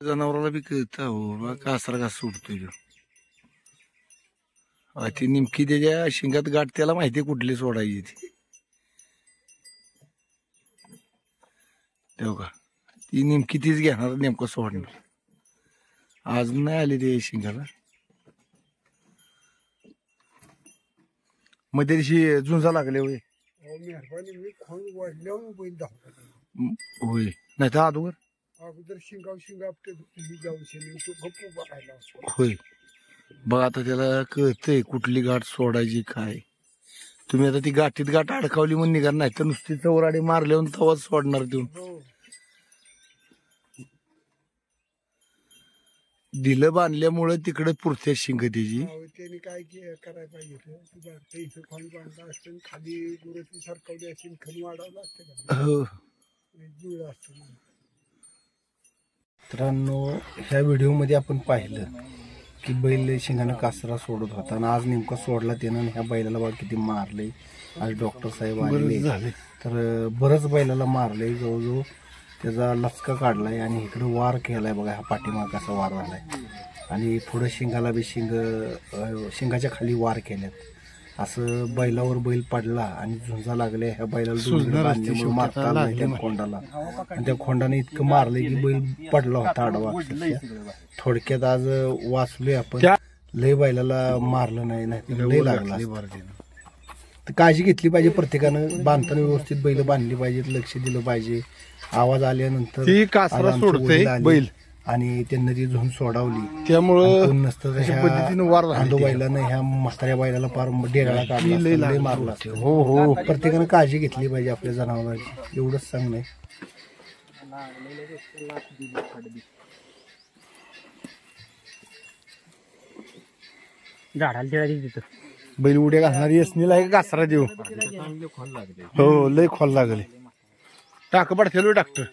जनावराला बी कळतं हो कासरा का सुटतोय तो. ती नेमकी त्याच्या शिंगात गाठ त्याला माहिती कुठली सोडायची ती. तेव्हा का ती नेमकी तीच घेणार नेमकं सोडणार. आज नाही आली ते शिंगाला. मग त्या दिवशी झुंजा लागले होय. होय नाही तर अगोदर होय. बघा आता त्याला कळतंय कुठली गाठ सोडायची काय. तुम्ही आता ती गाठीत गाठ अडकावली म्हणून निघाल नाही तर नुसती चौराडी मारल्यावर तवाच सोडणार देऊन. दिलं बांधल्यामुळे तिकडे पुरते शिंग त्याची. त्यांनी काय करायला पाहिजे खाली गुरु सरकवली असेल खाली वाढवलं असतं. मित्रांनो ह्या व्हिडिओमध्ये आपण पाहिलं की बैल शिंगानं कासरा सोडत होता आणि आज नेमका सोडला त्यानं. ह्या बैलाला बघा किती मारले. आज डॉक्टर साहेब आले तर बरंच बैलाला मारले. जवळजवळ त्याचा लचका काढलाय आणि इकडे वार केलाय बघा. हा पाठीमाग असा वार झालाय आणि थोडं शिंगाला बी शिंगाच्या खाली वार केल्यात. असं बैलावर बैल पडला आणि झुंजा लागले. ह्या बैलाला बांधल्यामुळे मारता आलं नाही त्या खोंडाला आणि त्या खोंडाने इतकं मारलंय की बैल पडला होता आडवा. थोडक्यात आज वाचलोय आपण. लय बैलाला मारलं नाही लय लागला. तर काळजी घेतली पाहिजे प्रत्येकानं. बांधताना व्यवस्थित बैल बांधली पाहिजेत. लक्ष दिलं पाहिजे. आवाज आल्यानंतर बैल आणि त्यांना ती झुंज सोडावली त्यामुळं नसतं बैलानं ह्या म्हाताऱ्या बैलाला फार डेराळा काढला मारला. हो हो प्रत्येकानं काळजी घेतली पाहिजे आपल्या जनावरांची. एवढंच सांगणं. बैल उड्या घालणारी यसनीला आहे कासरा देऊ. हो लय खोल लागले. टाक पडते डॉक्टर.